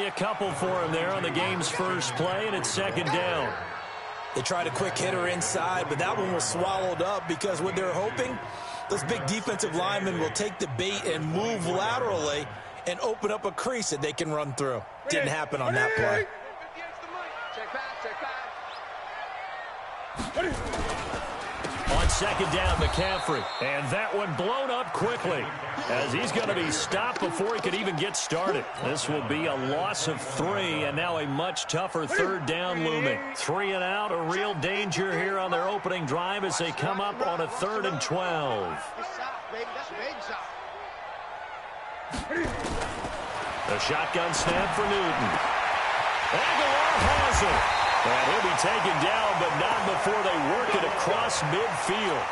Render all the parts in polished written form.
a couple for him there on the game's first play, and it's second down. They tried a quick hitter inside, but that one was swallowed up because what they're hoping, those big defensive linemen will take the bait and move laterally and open up a crease that they can run through. Didn't happen on that play. On second down, McCaffrey. And that one blown up quickly as he's going to be stopped before he could even get started. This will be a loss of 3, and now a much tougher third down looming. 3 and out, a real danger here on their opening drive as they come up on a 3rd and 12. The shotgun snap for Newton. Aguilar has it. And he'll be taken down, but not before they work it across midfield.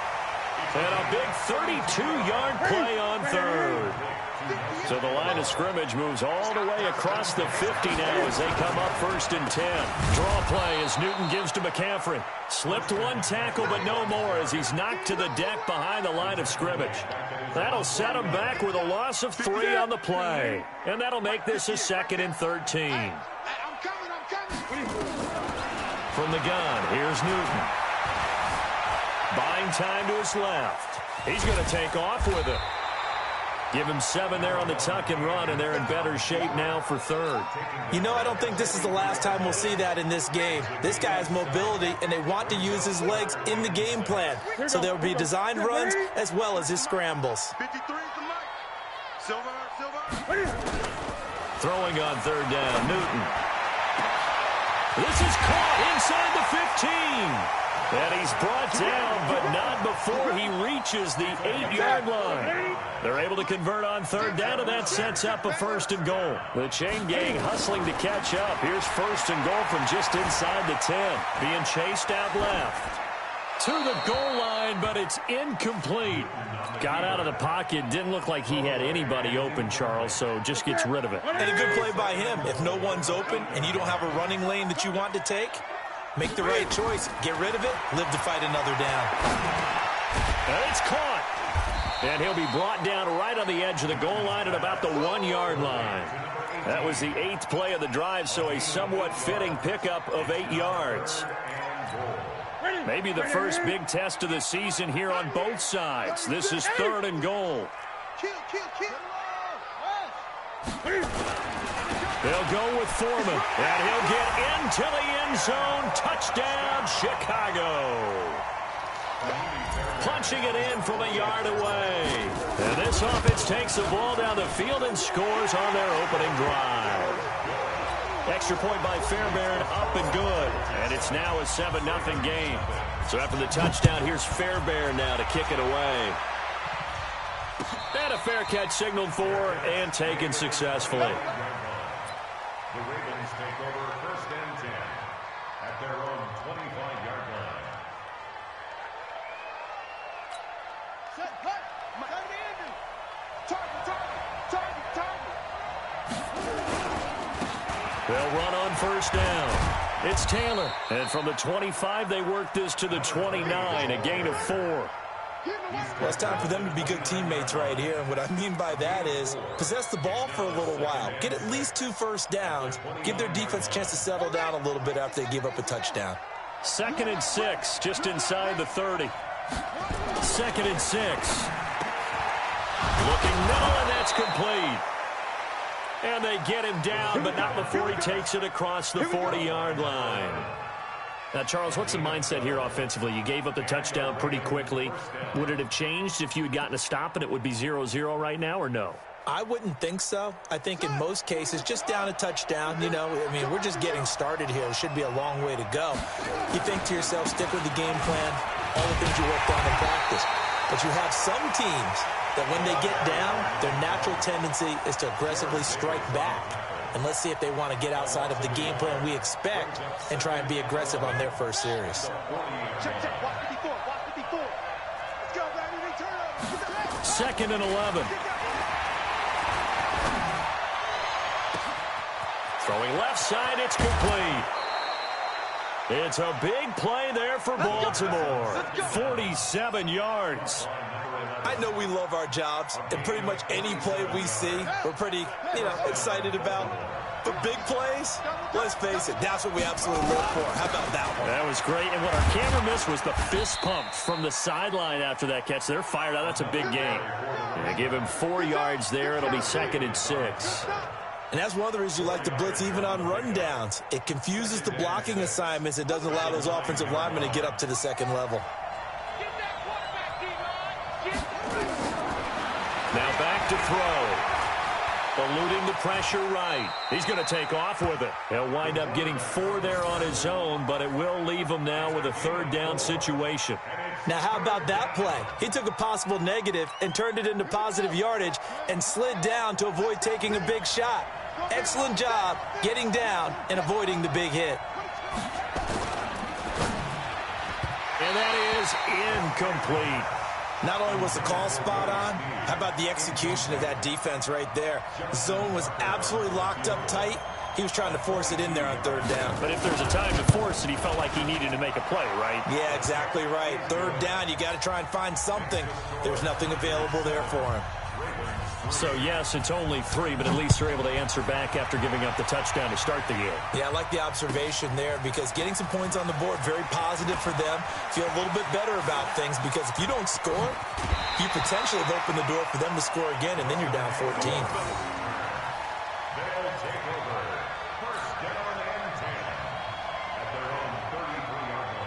And a big 32-yard play on 3rd. So the line of scrimmage moves all the way across the 50 now as they come up 1st and 10. Draw play as Newton gives to McCaffrey. Slipped one tackle, but no more as he's knocked to the deck behind the line of scrimmage. That'll set him back with a loss of 3 on the play. And that'll make this a 2nd and 13. From the gun, here's Newton. Buying time to his left. He's going to take off with it. Give him 7 there on the tuck and run, and they're in better shape now for 3rd. You know, I don't think this is the last time we'll see that in this game. This guy has mobility, and they want to use his legs in the game plan. So there will be designed runs as well as his scrambles. Throwing on 3rd down, Newton. This is caught inside the 15. And he's brought down, but not before he reaches the 8-yard line. They're able to convert on 3rd down, and that sets up a 1st and goal. The chain gang hustling to catch up. Here's 1st and goal from just inside the 10. Being chased out left. To the goal line, but it's incomplete. Got out of the pocket. Didn't look like he had anybody open, Charles, so just gets rid of it. And a good play by him. If no one's open and you don't have a running lane that you want to take, make the right choice. Get rid of it. Live to fight another down. And it's caught. And he'll be brought down right on the edge of the goal line at about the 1-yard line. That was the 8th play of the drive, so a somewhat fitting pickup of 8 yards. Maybe the first big test of the season here on both sides. This is 3rd and goal. They'll go with Foreman, and he'll get into the end zone. Touchdown, Chicago. Punching it in from a yard away. And this offense takes the ball down the field and scores on their opening drive. Extra point by Fairbairn, up and good. And it's now a 7-0 game. So after the touchdown, here's Fairbairn now to kick it away. And a fair catch signaled for and taken successfully. The Ravens take over 1st and 10 at their own 25-yard line. They'll run on 1st down. It's Taylor. And from the 25, they work this to the 29, a gain of 4. Well, it's time for them to be good teammates right here. And what I mean by that is possess the ball for a little while. Get at least 2 first downs. Give their defense a chance to settle down a little bit after they give up a touchdown. 2nd and 6, just inside the 30. 2nd and 6. Looking middle, and that's complete. And they get him down, but not before he takes it across the 40-yard line. Now, Charles, what's the mindset here offensively? You gave up the touchdown pretty quickly. Would it have changed if you had gotten a stop and it would be 0-0 right now, or no? I wouldn't think so. I think in most cases, just down a touchdown, you know, I mean, we're just getting started here. It should be a long way to go. You think to yourself, stick with the game plan, all the things you worked on in practice. But you have some teams that when they get down, their natural tendency is to aggressively strike back. And let's see if they want to get outside of the game plan we expect and try and be aggressive on their first series. Second and 11. Throwing left side, it's complete. It's a big play there for Baltimore. 47 yards. I know we love our jobs, and pretty much any play we see, we're pretty, excited about. for big plays, let's face it, that's what we absolutely live for. How about that one? That was great, and what our camera missed was the fist pump from the sideline after that catch. They're fired out. That's a big gain. They give him 4 yards there. It'll be 2nd and 6. And that's one of the reasons you like to blitz even on run downs. It confuses the blocking assignments. It doesn't allow those offensive linemen to get up to the second level. Now back to throw. Eluding the pressure right. He's going to take off with it. He'll wind up getting 4 there on his own, but it will leave him now with a 3rd down situation. Now, how about that play? He took a possible negative and turned it into positive yardage and slid down to avoid taking a big shot. Excellent job getting down and avoiding the big hit. And that is incomplete. Not only was the call spot on, how about the execution of that defense right there? The zone was absolutely locked up tight. He was trying to force it in there on 3rd down. But if there's a time to force it, he felt like he needed to make a play, right? Yeah, exactly right. 3rd down, you got to try and find something. There's nothing available there for him. So, yes, it's only 3, but at least they're able to answer back after giving up the touchdown to start the year. Yeah, I like the observation there because getting some points on the board, very positive for them. Feel a little bit better about things because if you don't score, you potentially have opened the door for them to score again, and then you're down 14. They'll take over. 1st down and 10 at their own 33-yard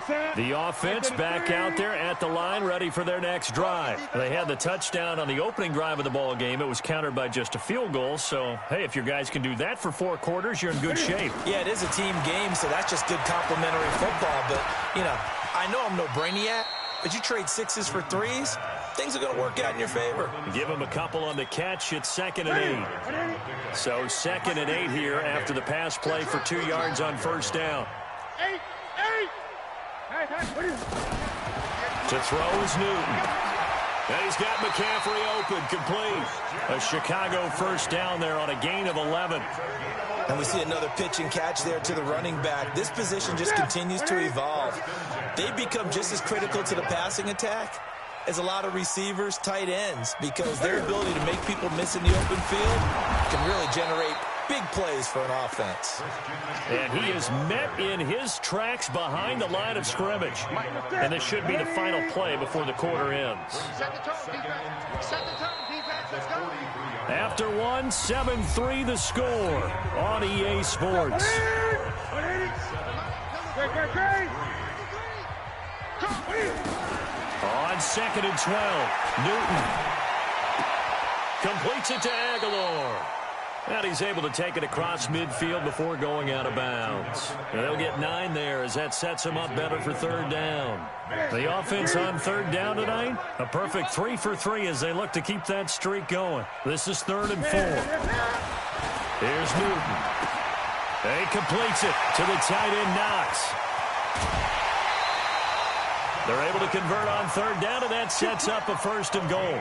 line. The offense back out there at the line, ready for their next drive. They had the touchdown on the opening drive of the ball game. It was countered by just a field goal. So, hey, if your guys can do that for 4 quarters, you're in good shape. Yeah, it is a team game, so that's just good complimentary football. But, you know, I know I'm no brainiac, but you trade 6s for 3s, things are going to work out in your favor. Give him a couple on the catch. It's 2nd and 8. So 2nd and 8 here after the pass play for 2 yards on 1st down. To throw is Newton. And he's got McCaffrey open, complete. A Chicago 1st down there on a gain of 11. And we see another pitch and catch there to the running back. This position just continues to evolve. They become just as critical to the passing attack as a lot of receivers, tight ends, because their ability to make people miss in the open field can really generate big plays for an offense. And he is met in his tracks behind the line of scrimmage. And this should be the final play before the quarter ends. Set the tone, defense. Set the tone, defense. Let's go. After 1, 7-3 the score on EA Sports. On 2nd and 12, Newton completes it to Aguilar. And he's able to take it across midfield before going out of bounds. And they'll get 9 there as that sets him up better for 3rd down. The offense on 3rd down tonight, a perfect 3 for 3 as they look to keep that streak going. This is 3rd and 4. Here's Newton. He completes it to the tight end Knox. They're able to convert on 3rd down, and that sets up a 1st and goal.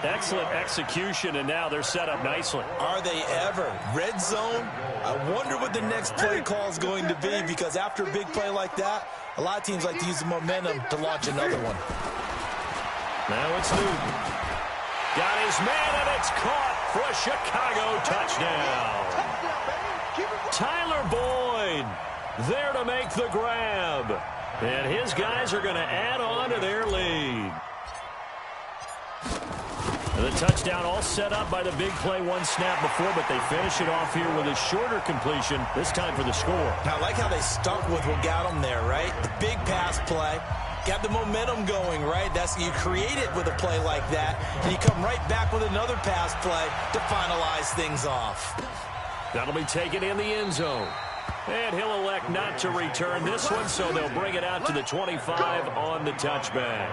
Excellent execution, and now they're set up nicely. Are they ever? Red zone? I wonder what the next play call is going to be, because after a big play like that, a lot of teams like to use the momentum to launch another one. Now it's Newton. Got his man, and it's caught for a Chicago touchdown. Tyler Boyd there to make the grab. And his guys are going to add on to their lead. The touchdown all set up by the big play 1 snap before, but they finish it off here with a shorter completion, this time for the score. Now, I like how they stuck with what got them there, right? The big pass play, got the momentum going, right? That's you create it with a play like that, and you come right back with another pass play to finalize things off. That'll be taken in the end zone. And he'll elect not to return this one, so they'll bring it out to the 25 on the touchback.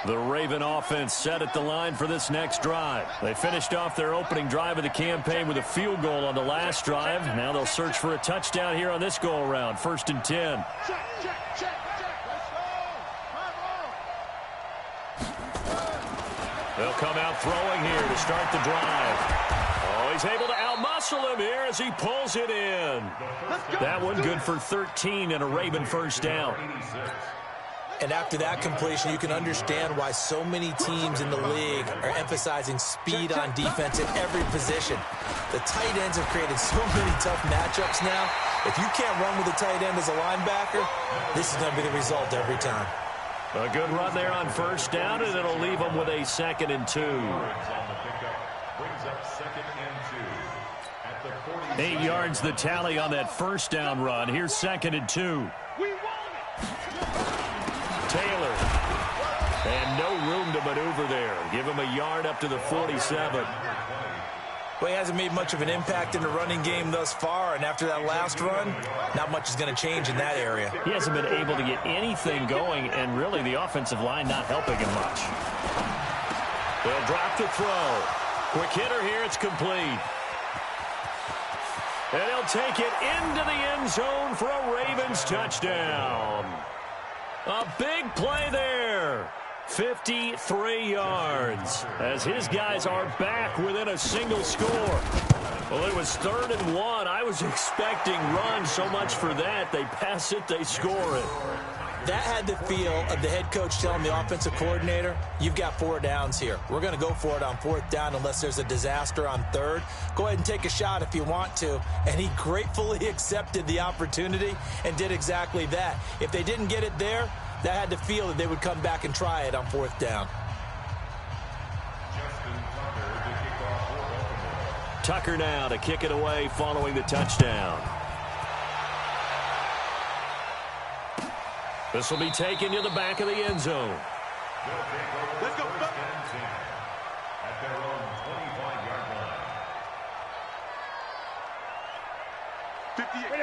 The Raven offense set at the line for this next drive. They finished off their opening drive of the campaign with a field goal on the last drive. Now they'll search for a touchdown here on this go-around. 1st and 10. They'll come out throwing here to start the drive. Oh, he's able to outmuscle wrestle him here as he pulls it in. That one good for 13 and a Raven first down. And after that completion, you can understand why so many teams in the league are emphasizing speed on defense at every position. The tight ends have created so many tough matchups now. If you can't run with a tight end as a linebacker, this is going to be the result every time. A good run there on first down, and it'll leave them with a 2nd and 2. 8 yards the tally on that first down run. Here's 2nd and 2. Taylor. And no room to maneuver there. Give him a yard up to the 47. Well, he hasn't made much of an impact in the running game thus far, and after that last run, not much is going to change in that area. He hasn't been able to get anything going, and really the offensive line not helping him much. They'll drop the throw. Quick hitter here, it's complete. And he'll take it into the end zone for a Ravens touchdown. A big play there. 53 yards as his guys are back within a single score. Well, it was 3rd and 1. I was expecting run so much for that. They pass it, they score it. That had the feel of the head coach telling the offensive coordinator, you've got 4 downs here. We're going to go for it on 4th down unless there's a disaster on 3rd. Go ahead and take a shot if you want to. And he gratefully accepted the opportunity and did exactly that. If they didn't get it there, that had the feel that they would come back and try it on 4th down. Tucker now to kick it away following the touchdown. This will be taken to the back of the end zone. Let's go. At their own 25-yard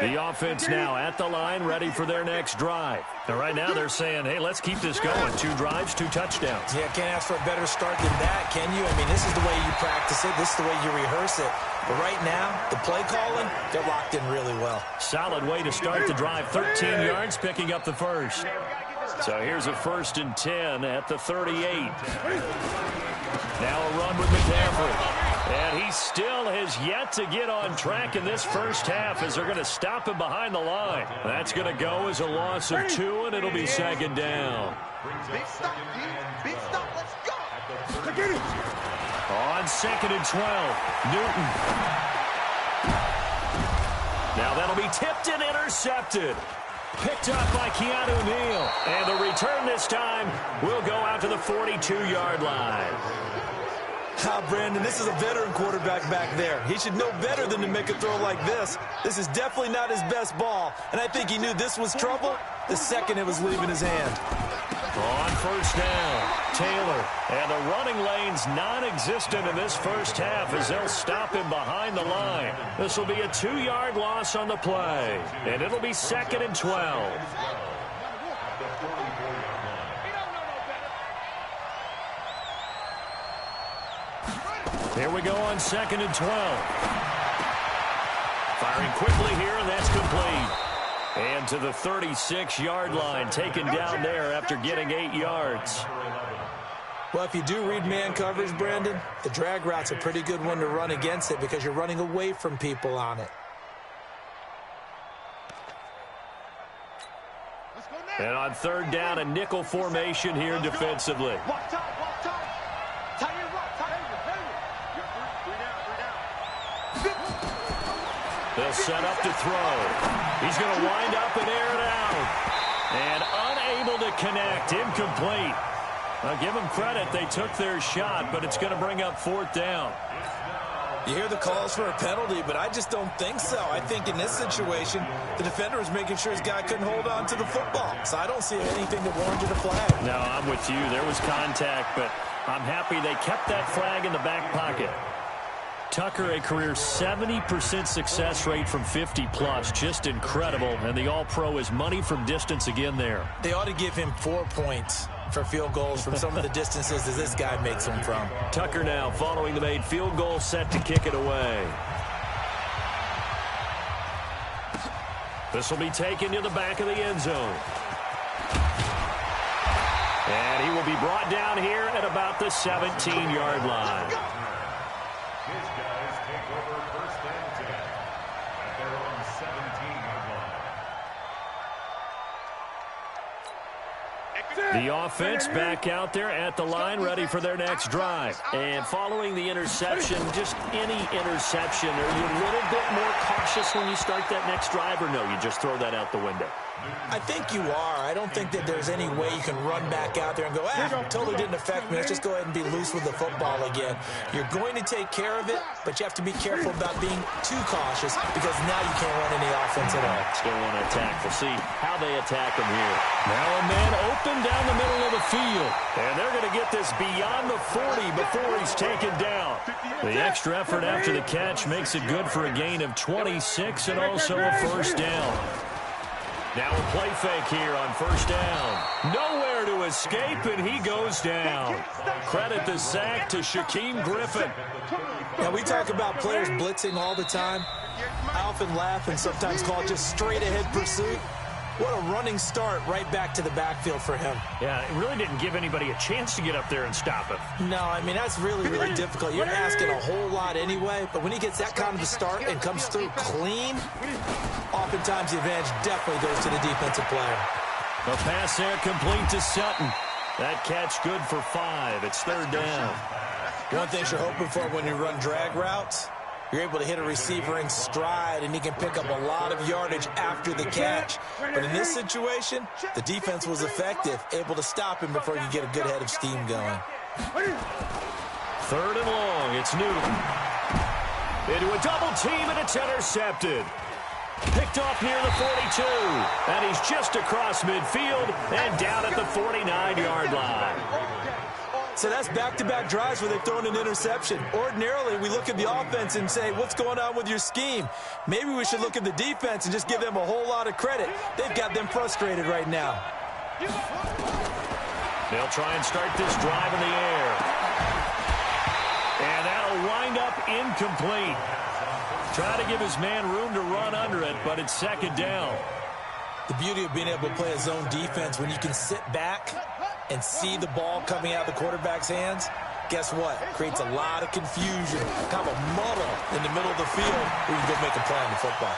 line. The offense now at the line, ready for their next drive. And right now they're saying, hey, let's keep this going. 2 drives, 2 touchdowns. Yeah, can't ask for a better start than that, can you? I mean, this is the way you practice it. This is the way you rehearse it. But right now, the play calling, they're locked in really well. Solid way to start the drive. 13 yards, picking up the first. So here's a 1st and 10 at the 38. Now a run with McCaffrey. And he still has yet to get on track in this first half as they're going to stop him behind the line. That's going to go as a loss of 2, and it'll be 2nd down. Big stop, D. Big stop. Let's go. On 2nd and 12, Newton. Now that'll be tipped and intercepted. Picked up by Keanu Neal. And the return this time will go out to the 42-yard line. Brandon, this is a veteran quarterback back there. He should know better than to make a throw like this. This is definitely not his best ball, and I think he knew this was trouble the second it was leaving his hand. On first down, Taylor. And the running lane's non-existent in this first half as they'll stop him behind the line. This will be a 2-yard loss on the play, and it'll be 2nd and 12. Here we go on 2nd and 12. Firing quickly here, and that's complete. And to the 36-yard line, taken down there after getting 8 yards. Well, if you do read man coverage, Brandon, the drag route's a pretty good one to run against it because you're running away from people on it. And on 3rd down, a nickel formation here defensively. Walk time. Tie your rock. They'll set up to throw. He's going to wind up and air it out. And unable to connect. Incomplete. I'll give them credit. They took their shot, but it's going to bring up 4th down. You hear the calls for a penalty, but I just don't think so. I think in this situation, the defender was making sure his guy couldn't hold on to the football. So I don't see anything that warranted a flag. No, I'm with you. There was contact, but I'm happy they kept that flag in the back pocket. Tucker, a career 70% success rate from 50+. Just incredible. And the All-Pro is money from distance again there. They ought to give him 4 points for field goals from some of the distances that this guy makes them from. Tucker now following the made field goal, set to kick it away. This will be taken to the back of the end zone. And he will be brought down here at about the 17-yard line. His guys take over 1st and 10. The offense back out there at the line, ready for their next drive. And following the interception, just any interception, are you a little bit more cautious when you start that next drive, or no, you just throw that out the window? I think you are. I don't think that there's any way you can run back out there and go, totally didn't affect me. Let's just go ahead and be loose with the football again. You're going to take care of it, but you have to be careful about being too cautious because now you can't run any offense at all. Still want to attack. We'll see how they attack him here. Now a man open down the middle of the field. And they're going to get this beyond the 40 before he's taken down. The extra effort after the catch makes it good for a gain of 26 and also a first down. Now a play fake here on first down. Nowhere to escape, and he goes down. Credit the sack to Shaquem Griffin. Now, we talk about players blitzing all the time. I often laugh and sometimes call it just straight-ahead pursuit. What a running start right back to the backfield for him. Yeah, it really didn't give anybody a chance to get up there and stop him. No, I mean, that's really, really difficult. You're asking a whole lot anyway, but when he gets that kind of a start and comes through clean, oftentimes the advantage definitely goes to the defensive player. The pass there complete to Sutton. That catch good for 5. It's third down. One thing you're hoping for when you run drag routes, you're able to hit a receiver in stride, and he can pick up a lot of yardage after the catch. But in this situation, the defense was effective, able to stop him before you get a good head of steam going. Third and long, it's Newton. Into a double team, and it's intercepted. Picked off near the 42, and he's just across midfield and down at the 49-yard line. So that's back-to-back drives where they've thrown an interception. Ordinarily, we look at the offense and say, what's going on with your scheme? Maybe we should look at the defense and just give them a whole lot of credit. They've got them frustrated right now. They'll try and start this drive in the air. And that'll wind up incomplete. Try to give his man room to run under it, but it's second down. The beauty of being able to play a zone defense, when you can sit back and see the ball coming out of the quarterback's hands, guess what? Creates a lot of confusion, kind of a muddle in the middle of the field where you can go make a play on the football.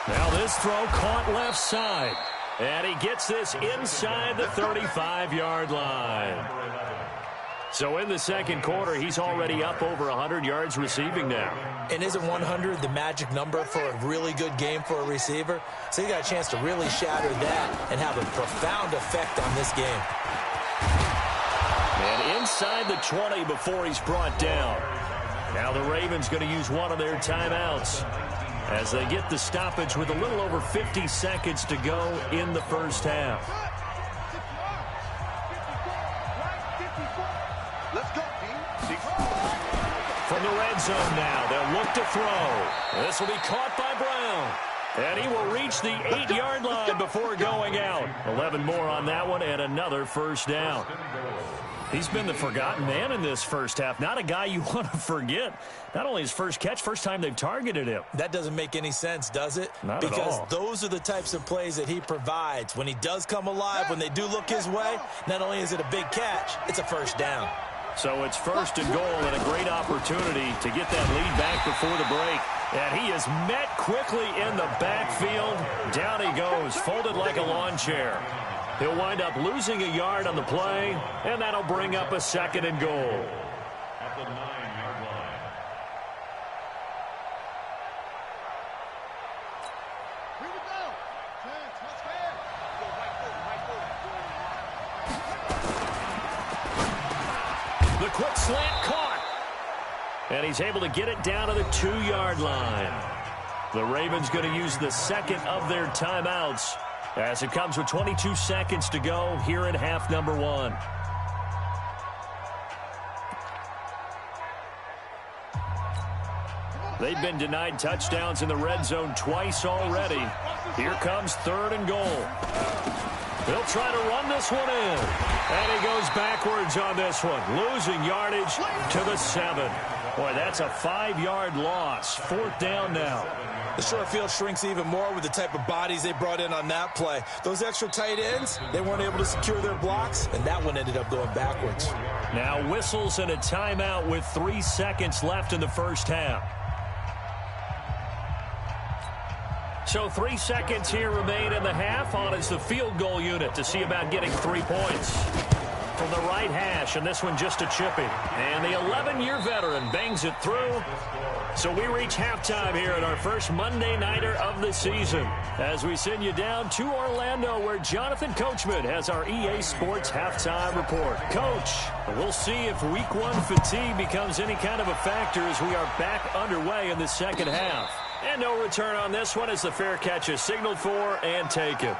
Now this throw caught left side. And he gets this inside the 35-yard line. So in the second quarter, he's already up over 100 yards receiving now. And isn't 100 the magic number for a really good game for a receiver? So he got a chance to really shatter that and have a profound effect on this game. And inside the 20 before he's brought down. Now the Ravens going to use one of their timeouts as they get the stoppage with a little over 50 seconds to go in the first half. From the red zone now, they'll look to throw. This will be caught by Brown. And he will reach the 8-yard line before going out. 11 more on that one and another first down. He's been the forgotten man in this first half. Not a guy you want to forget. Not only his first catch, first time they've targeted him. That doesn't make any sense, does it? Not at all. Because those are the types of plays that he provides. When he does come alive, when they do look his way, not only is it a big catch, it's a first down. So it's first and goal and a great opportunity to get that lead back before the break. And he is met quickly in the backfield. Down he goes, folded like a lawn chair. He'll wind up losing a yard on the play, and that'll bring up a second and goal. At the 9-yard line. Here we go. Chance, let's go. The quick slant caught. And he's able to get it down to the 2-yard line. The Ravens going to use the second of their timeouts as it comes with 22 seconds to go here in half number 1. They've been denied touchdowns in the red zone twice already. Here comes third and goal. They'll try to run this one in. And he goes backwards on this one, losing yardage to the 7. Boy, that's a 5-yard loss. Fourth down now. The short field shrinks even more with the type of bodies they brought in on that play. Those extra tight ends, they weren't able to secure their blocks, and that one ended up going backwards. Now whistles and a timeout with 3 seconds left in the first half. So 3 seconds here remain in the half. On is the field goal unit to see about getting 3 points. From the right hash, and this one just a chippy. And the 11-year veteran bangs it through. So we reach halftime here at our first Monday Nighter of the season as we send you down to Orlando where Jonathan Coachman has our EA Sports Halftime Report. Coach, we'll see if Week 1 fatigue becomes any kind of a factor as we are back underway in the second half. And no return on this one as the fair catch is signaled for and taken.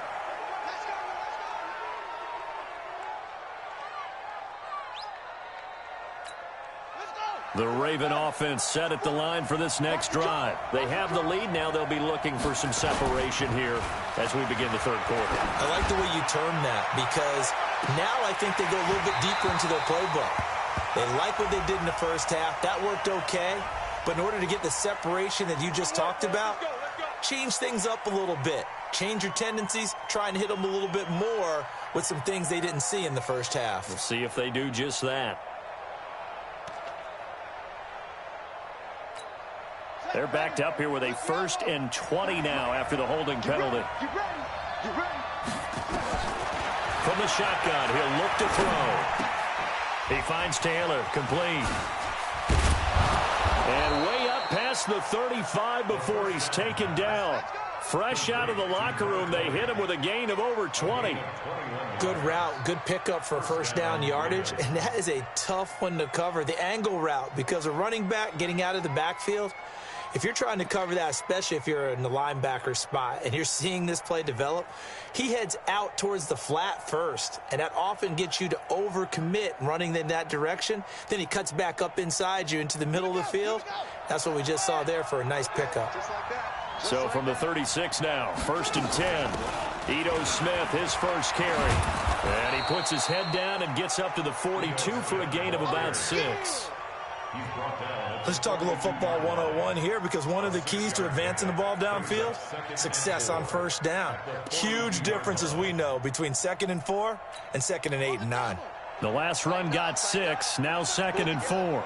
The Raven offense set at the line for this next drive. They have the lead. Now they'll be looking for some separation here as we begin the third quarter. I like the way you term that because now I think they go a little bit deeper into their playbook. They like what they did in the first half. That worked okay. But in order to get the separation that you just talked about, change things up a little bit. Change your tendencies. Try and hit them a little bit more with some things they didn't see in the first half. We'll see if they do just that. They're backed up here with a 1st and 20 now after the holding penalty. From the shotgun, he'll look to throw. He finds Taylor, complete. And way up past the 35 before he's taken down. Fresh out of the locker room, they hit him with a gain of over 20. Good route, good pickup for first down yardage, and that is a tough one to cover. The angle route, because a running back getting out of the backfield, if you're trying to cover that, especially if you're in the linebacker spot and you're seeing this play develop, he heads out towards the flat first, and that often gets you to overcommit running in that direction. Then he cuts back up inside you into the middle of the field. That's what we just saw there for a nice pickup. So from the 36 now, 1st and 10. Ito Smith, his first carry. And he puts his head down and gets up to the 42 for a gain of about 6. Let's talk a little football 101 here because one of the keys to advancing the ball downfield, success on first down. Huge difference, as we know, between 2nd and 4 and 2nd and 8 and 9. The last run got 6, now 2nd and 4.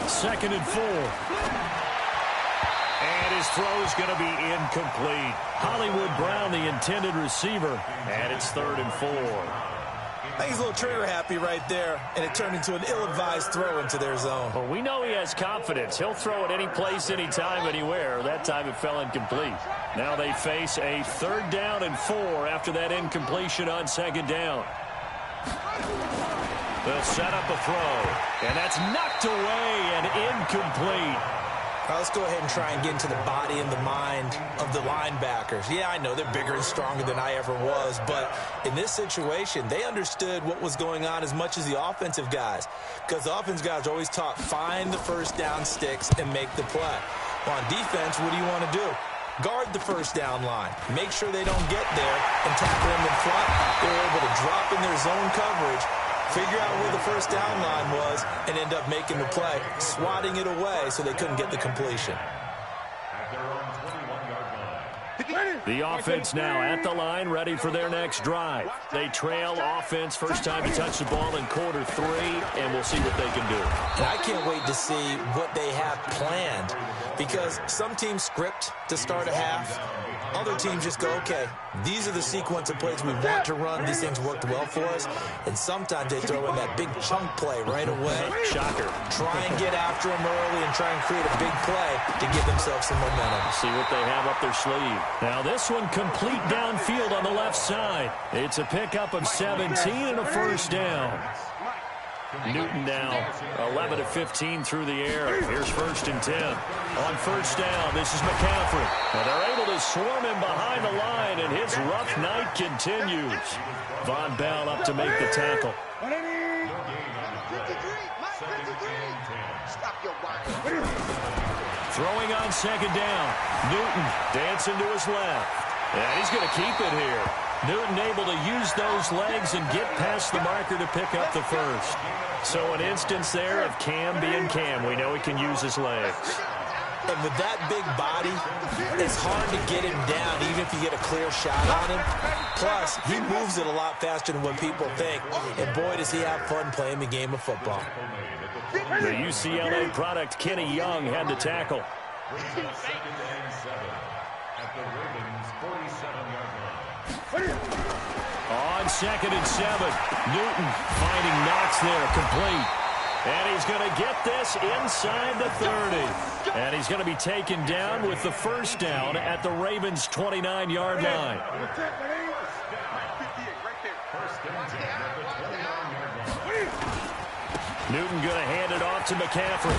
2nd and 4. And his throw is going to be incomplete. Hollywood Brown, the intended receiver, and it's 3rd and 4. I think he's a little trigger happy right there, and it turned into an ill-advised throw into their zone. Well, we know he has confidence. He'll throw it any place, anytime, anywhere. That time it fell incomplete. Now they face a 3rd down and 4 after that incompletion on 2nd down. They'll set up a throw, and that's knocked away and incomplete. Let's go ahead and try and get into the body and the mind of the linebackers. Yeah, I know they're bigger and stronger than I ever was, but in this situation, they understood what was going on as much as the offensive guys, because the offensive guys are always taught, find the first down sticks and make the play. Well, on defense, what do you want to do? Guard the first down line. Make sure they don't get there and tackle them in front. They're able to drop in their zone coverage, figure out where the first down line was, and end up making the play, swatting it away so they couldn't get the completion. The offense now at the line, ready for their next drive. They trail offense, first time to touch the ball in quarter 3, and we'll see what they can do. And I can't wait to see what they have planned, because some teams script to start a half. Other teams just go, okay, these are the sequence of plays we want to run. These things worked well for us. And sometimes they throw in that big chunk play right away. Shocker. Try and get after them early and try and create a big play to give themselves some momentum. See what they have up their sleeve. Now this one complete downfield on the left side. It's a pickup of 17 and a first down. Newton now 11 of 15 through the air. Here's 1st and 10. On first down, this is McCaffrey. And they're able to swarm him behind the line, and his rough night continues. Von Bell up to make the tackle. Throwing on 2nd down. Newton dancing to his left. And he's going to keep it here. Newton able to use those legs and get past the marker to pick up the first. So an instance there of Cam being Cam. We know he can use his legs. And with that big body, it's hard to get him down even if you get a clear shot on him. Plus, he moves it a lot faster than what people think. And boy, does he have fun playing the game of football. The UCLA product, Kenny Young, had the tackle. 7 at the Ravens' 47-yard line. On 2nd and 7, Newton finding Knox there, complete. And he's going to get this inside the 30. And he's going to be taken down with the first down at the Ravens' 29-yard line. First and 10 at the 29-yard line. Newton going to hand it off to McCaffrey.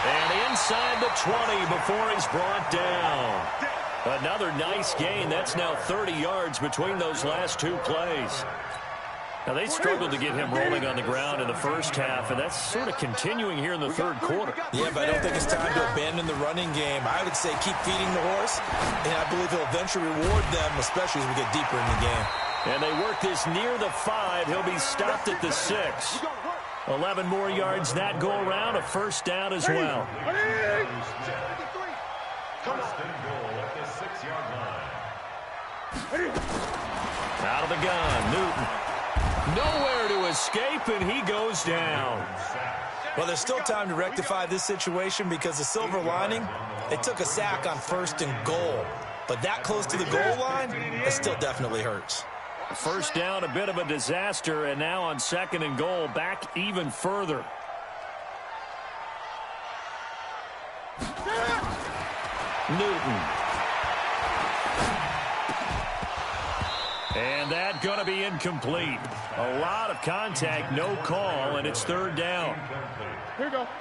And inside the 20 before he's brought down. Another nice gain. That's now 30 yards between those last two plays. Now, they struggled to get him rolling on the ground in the first half, and that's sort of continuing here in the third quarter. Yeah, but I don't think it's time to abandon the running game. I would say keep feeding the horse, and I believe he'll eventually reward them, especially as we get deeper in the game. And they work this near the 5. He'll be stopped at the 6. 11 more yards that go around, a first down as well. First and goal at the 6-yard line. Out of the gun, Newton. Nowhere to escape, and he goes down. Well, there's still time to rectify this situation because the silver lining, they took a sack on 1st and goal. But that close to the goal line, it still definitely hurts. First down, a bit of a disaster, and now on 2nd and goal, back even further. Newton. And that going to be incomplete. A lot of contact, no call, and it's 3rd down.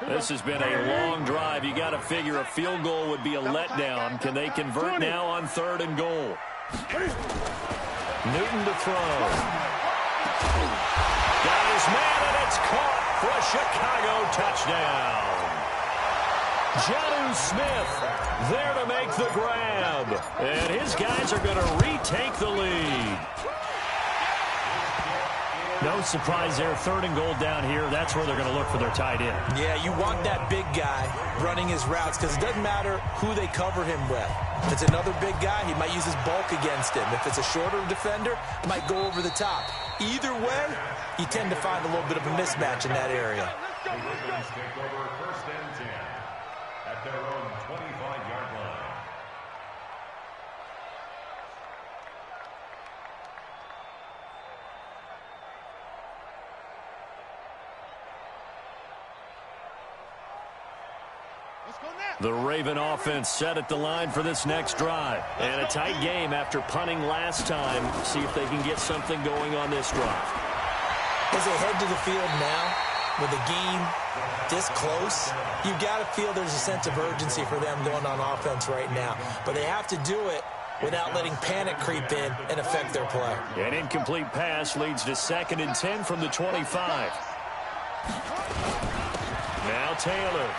This has been a long drive. You got to figure a field goal would be a letdown. Can they convert now on 3rd and goal? Newton to throw. Got his man, and it's caught for a Chicago touchdown. Jonnu Smith there to make the grab. And his guys are going to retake the lead. No surprise there. 3rd and goal down here. That's where they're going to look for their tight end. Yeah, you want that big guy running his routes because it doesn't matter who they cover him with. If it's another big guy, he might use his bulk against him. If it's a shorter defender, he might go over the top. Either way, you tend to find a little bit of a mismatch in that area. The Ravens take over 1st and 10 at their own 25-yard line. The Raven offense set at the line for this next drive. And a tight game after punting last time. See if they can get something going on this drive. As they head to the field now, with the game this close, you've got to feel there's a sense of urgency for them going on offense right now. But they have to do it without letting panic creep in and affect their play. An incomplete pass leads to 2nd and 10 from the 25. Now Taylor.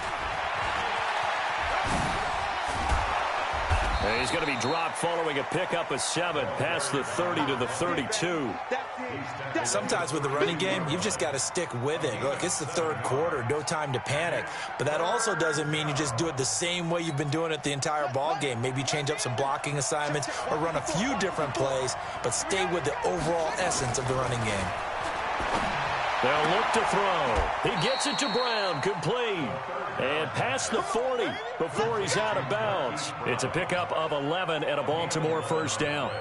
And he's going to be dropped following a pickup of 7 past the 30 to the 32. Sometimes with the running game, you've just got to stick with it. Look, it's the 3rd quarter, no time to panic. But that also doesn't mean you just do it the same way you've been doing it the entire ball game. Maybe change up some blocking assignments or run a few different plays, but stay with the overall essence of the running game. They'll look to throw. He gets it to Brown, complete. And past the 40 before he's out of bounds. It's a pickup of 11 and a Baltimore first down.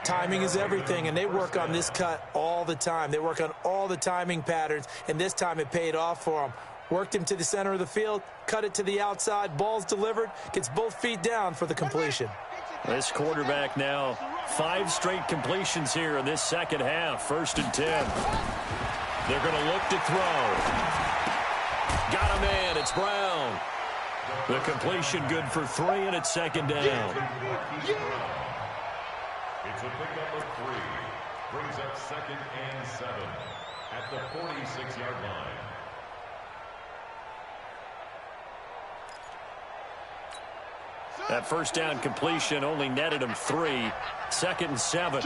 Timing is everything, and they work on this cut all the time. They work on all the timing patterns, and this time it paid off for them. Worked him to the center of the field, cut it to the outside, ball's delivered, gets both feet down for the completion. This quarterback now 5 straight completions here in this second half. 1st and 10. They're going to look to throw. Got a man. It's Brown. The completion good for 3, and it's 2nd down. It's a pickup of 3. Brings up 2nd and 7 at the 46-yard line. That first down completion only netted him 3. 2nd and 7.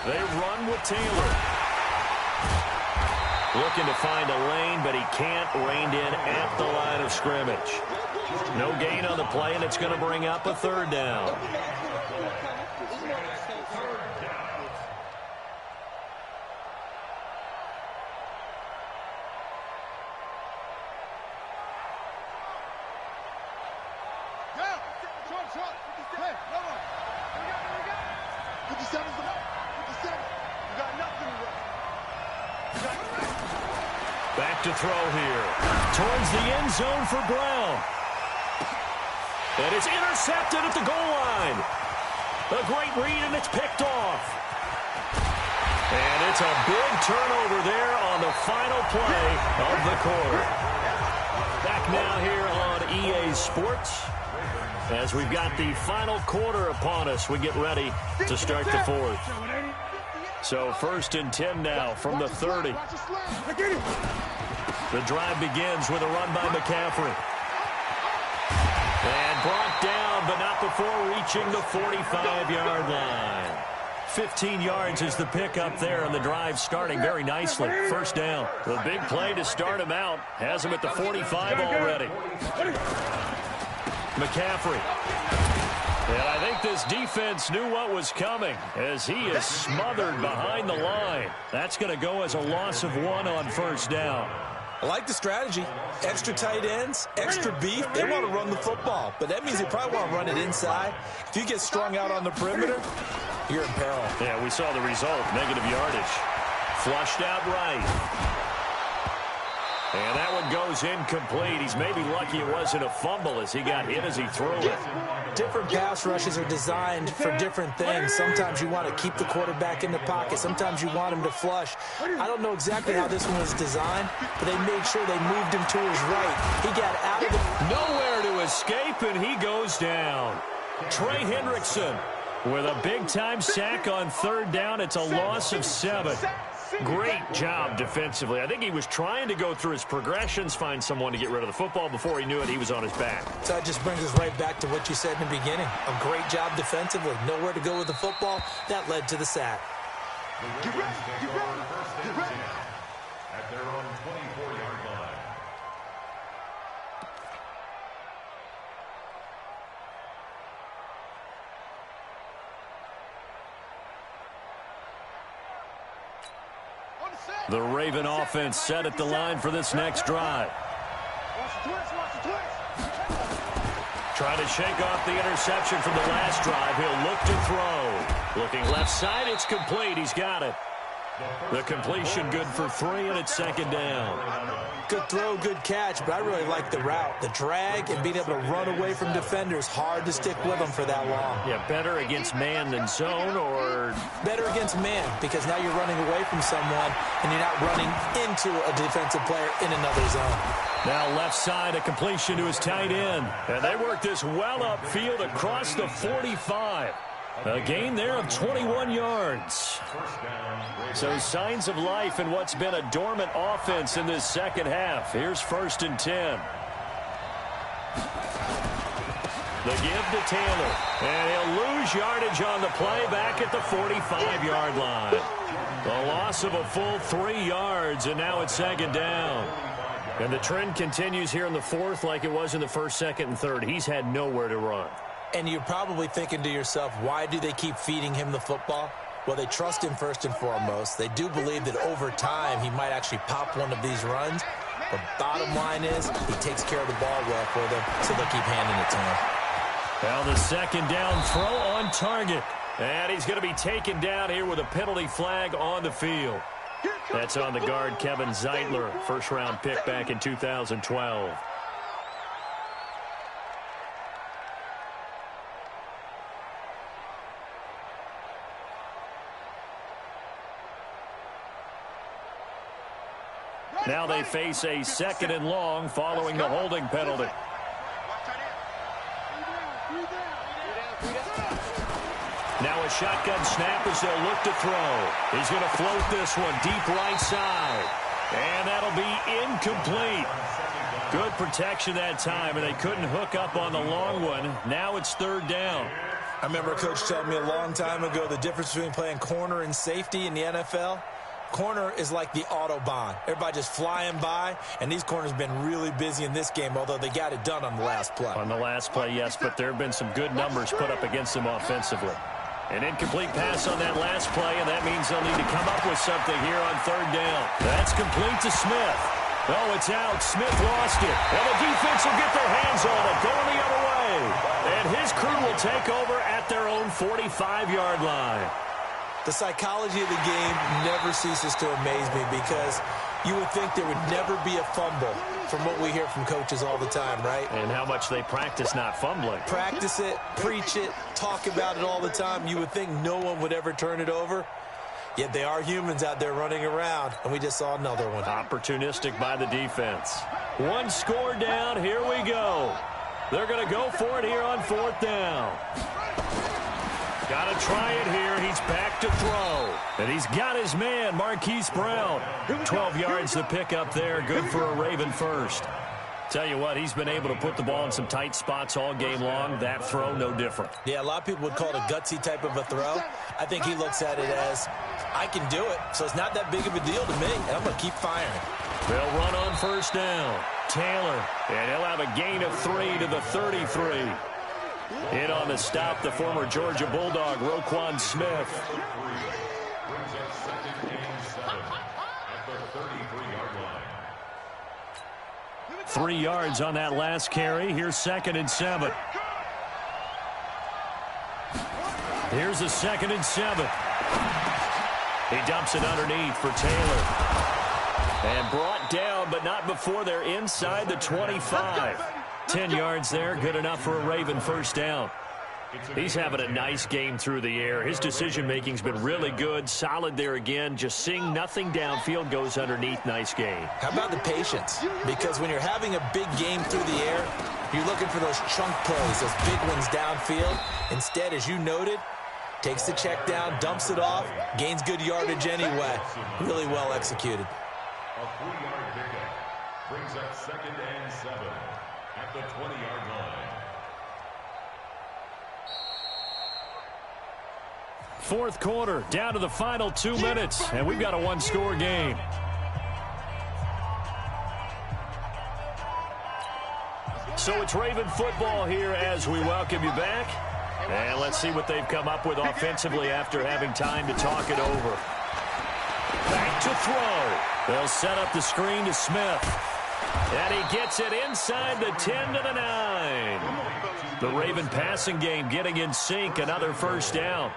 They run with Taylor. Looking to find a lane, but he can't. Reined in at the line of scrimmage. No gain on the play, and it's going to bring up a 3rd down. Back to throw here. Towards the end zone for Brown. And it's intercepted at the goal line. A great read, and it's picked off. And it's a big turnover there on the final play of the quarter. Back now here on EA Sports. As we've got the final quarter upon us, we get ready to start the fourth. So 1st and 10 now from the 30. The drive begins with a run by McCaffrey. And brought down, but not before reaching the 45-yard line. 15 yards is the pickup there, and the drive starting very nicely. First down. The big play to start him out. Has him at the 45 already. McCaffrey. And I think this defense knew what was coming as he is smothered behind the line. That's going to go as a loss of 1 on first down. I like the strategy. Extra tight ends, extra beef. They want to run the football, but that means they probably want to run it inside. If you get strung out on the perimeter, you're in peril. Yeah, we saw the result. Negative yardage. Flushed out right. And that one goes incomplete. He's maybe lucky it wasn't a fumble as he got hit as he threw it. Different pass rushes are designed for different things. Sometimes you want to keep the quarterback in the pocket. Sometimes you want him to flush. I don't know exactly how this one was designed, but they made sure they moved him to his right. He got out of the... Nowhere to escape, and he goes down. Trey Hendrickson with a big-time sack on third down. It's a loss of 7. Great job defensively. I think he was trying to go through his progressions, find someone to get rid of the football. Before he knew it, he was on his back. So that just brings us right back to what you said in the beginning. A great job defensively. Nowhere to go with the football. That led to the sack. Get ready. Get ready. At their own 24-yard line. The Raven offense set at the line for this next drive. Trying to shake off the interception from the last drive. He'll look to throw. Looking left side, it's complete. He's got it. The completion good for 3, and it's second down. Good throw, good catch, but I really like the route. The drag and being able to run away from defenders. Hard to stick with them for that long. Yeah, better against man than zone, or... Better against man, because now you're running away from someone, and you're not running into a defensive player in another zone. Now left side, a completion to his tight end. And they work this well upfield across the 45. A gain there of 21 yards. So signs of life in what's been a dormant offense in this second half. Here's 1st and 10. The give to Taylor. And he'll lose yardage on the play back at the 45-yard line. A loss of a full 3 yards, and now it's second down. And the trend continues here in the fourth like it was in the first, second, and third. He's had nowhere to run. And you're probably thinking to yourself, why do they keep feeding him the football? Well, they trust him first and foremost. They do believe that over time he might actually pop one of these runs. But bottom line is he takes care of the ball well for them, so they'll keep handing it to him. Well, the second down throw on target. And he's going to be taken down here with a penalty flag on the field. That's on the guard, Kevin Zeitler, first-round pick back in 2012. Now they face a 2nd and long following the holding penalty. Now a shotgun snap as they'll look to throw. He's going to float this one deep right side. And that'll be incomplete. Good protection that time, and they couldn't hook up on the long one. Now it's 3rd down. I remember a coach telling me a long time ago the difference between playing corner and safety in the NFL. Corner is like the Autobahn. Everybody just flying by, and these corners have been really busy in this game, although they got it done on the last play. On the last play, yes, but there have been some good numbers put up against them offensively. An incomplete pass on that last play, and that means they'll need to come up with something here on 3rd down. That's complete to Smith. Oh, it's out. Smith lost it. Well, the defense will get their hands on it, going the other way. And his crew will take over at their own 45-yard line. The psychology of the game never ceases to amaze me because you would think there would never be a fumble from what we hear from coaches all the time, right? And how much they practice not fumbling. Practice it, preach it, talk about it all the time. You would think no one would ever turn it over. Yet they are humans out there running around, and we just saw another one. Opportunistic by the defense. One score down, here we go. They're going to go for it here on 4th down. Got to try it here. He's back to throw. And he's got his man, Marquise Brown. 12 yards to pick up there. Good for a Raven first. Tell you what, he's been able to put the ball in some tight spots all game long. That throw, no different. Yeah, a lot of people would call it a gutsy type of a throw. I think he looks at it as, I can do it, so it's not that big of a deal to me, and I'm going to keep firing. They'll run on 1st down. Taylor, and he'll have a gain of 3 to the 33. In on the stop, the former Georgia Bulldog, Roquan Smith. Brings up 2nd and 7 at the 33-yard line. 3 yards on that last carry. Here's 2nd and 7. Here's a 2nd and 7. He dumps it underneath for Taylor. And brought down, but not before they're inside the 25. 10 yards there, good enough for a Raven first down. He's having a nice game through the air. His decision-making's been really good, solid there again. Just seeing nothing downfield, goes underneath. Nice game. How about the patience? Because when you're having a big game through the air, you're looking for those chunk plays, those big ones downfield. Instead, as you noted, takes the check down, dumps it off, gains good yardage anyway. Really well executed. A 3-yard pickup brings up 2nd and 7 at the 20-yard line. 4th quarter, down to the final 2 minutes, and we've got a one-score game. So it's Raven football here as we welcome you back. And let's see what they've come up with offensively after having time to talk it over. Back to throw. They'll set up the screen to Smith. And he gets it inside the 10 to the 9. The Raven passing game getting in sync. Another first down.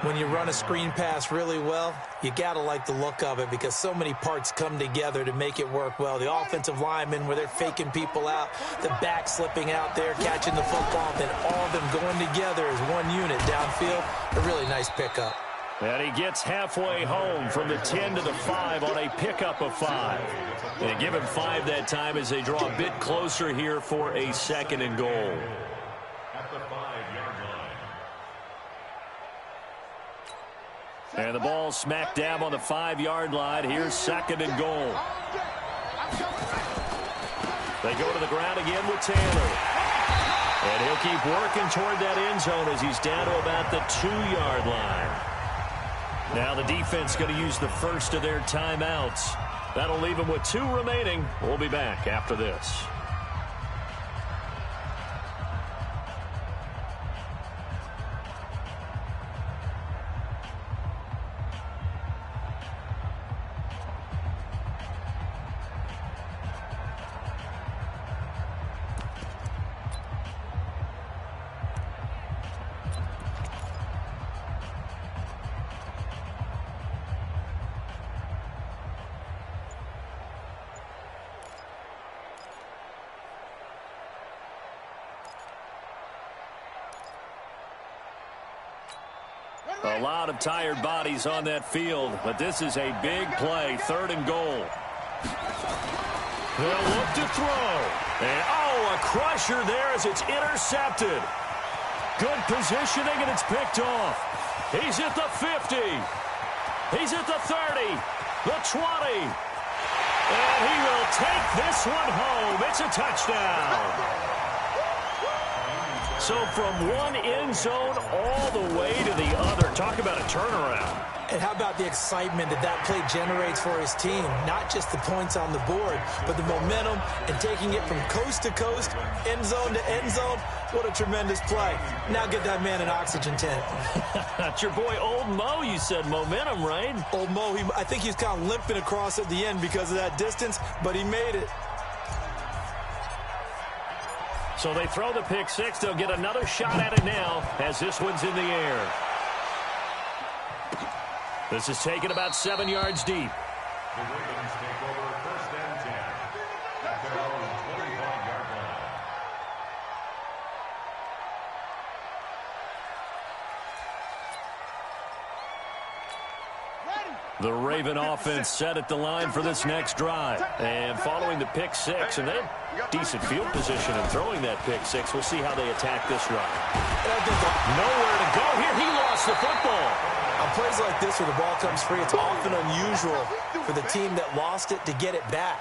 When you run a screen pass really well, you got to like the look of it because so many parts come together to make it work well. The offensive linemen where they're faking people out, the back slipping out there, catching the football, then all of them going together as one unit downfield. A really nice pickup. And he gets halfway home from the 10 to the 5 on a pickup of 5. They give him 5 that time as they draw a bit closer here for a 2nd and goal. At the 5-yard line. And the ball smack dab on the 5-yard line. Here's 2nd and goal. They go to the ground again with Taylor. And he'll keep working toward that end zone as he's down to about the 2-yard line. Now the defense going to use the first of their timeouts. That'll leave them with 2 remaining. We'll be back after this. A lot of tired bodies on that field, but this is a big play, 3rd and goal. They'll look to throw. And, a crusher there as it's intercepted. Good positioning, and it's picked off. He's at the 50. He's at the 30, the 20. And he will take this one home. It's a touchdown. So from one end zone all the way to the other. Talk about a turnaround. And how about the excitement that play generates for his team? Not just the points on the board, but the momentum and taking it from coast to coast, end zone to end zone. What a tremendous play. Now get that man an oxygen tent. That's your boy Old Mo, you said. Momentum, right? Old Mo, I think he's kind of limping across at the end because of that distance, but he made it. So they throw the pick six. They'll get another shot at it now as this one's in the air. This is taken about 7 yards deep. The Ravens take over first and 10 at their own 25-yard line. The Raven offense set at the line for this next drive. And following the pick six, and they have decent field position in throwing that pick six. We'll see how they attack this run. Nowhere to go here. He lost the football. On plays like this where the ball comes free, it's often unusual for the team that lost it to get it back.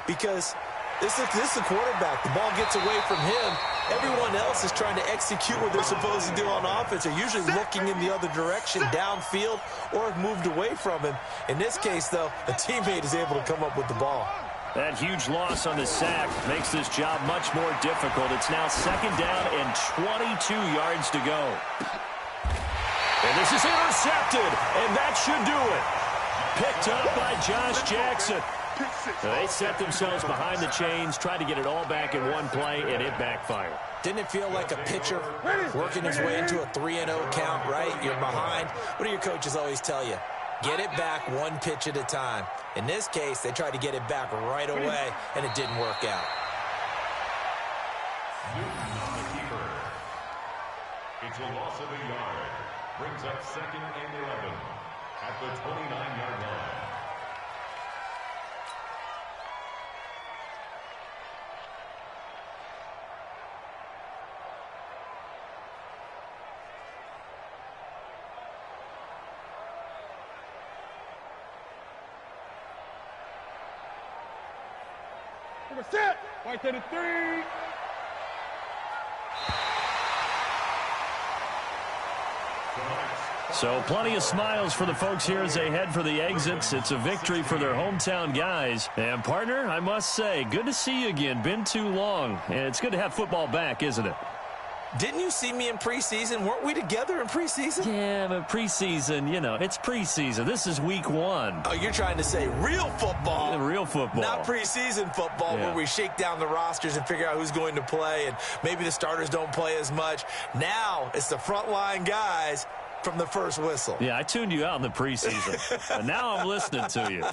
Because this is the quarterback. The ball gets away from him. Everyone else is trying to execute what they're supposed to do on offense. They're usually looking in the other direction, downfield, or have moved away from him. In this case, though, a teammate is able to come up with the ball. That huge loss on the sack makes this job much more difficult. It's now second down and 22 yards to go. And this is intercepted, and that should do it. Picked up by Josh Jackson. They set themselves behind the chains, tried to get it all back in one play, and it backfired. Didn't it feel like a pitcher working his way into a 3-0 count, right? You're behind. What do your coaches always tell you? Get it back one pitch at a time. In this case, they tried to get it back right away, and it didn't work out. Newton on the keeper. It's a loss of a yard. Brings up second and 11 at the 29-yard line. Set. White 33. So plenty of smiles for the folks here as they head for the exits. It's a victory for their hometown guys. And, partner, I must say, good to see you again. Been too long. And it's good to have football back, isn't it? Didn't you see me in preseason? Weren't we together in preseason? Yeah, but preseason, you know, it's preseason. This is week one. Oh, you're trying to say real football. Real football. Not preseason football where we shake down the rosters and figure out who's going to play, and maybe the starters don't play as much. Now it's the frontline guys from the first whistle. Yeah, I tuned you out in the preseason. And now I'm listening to you.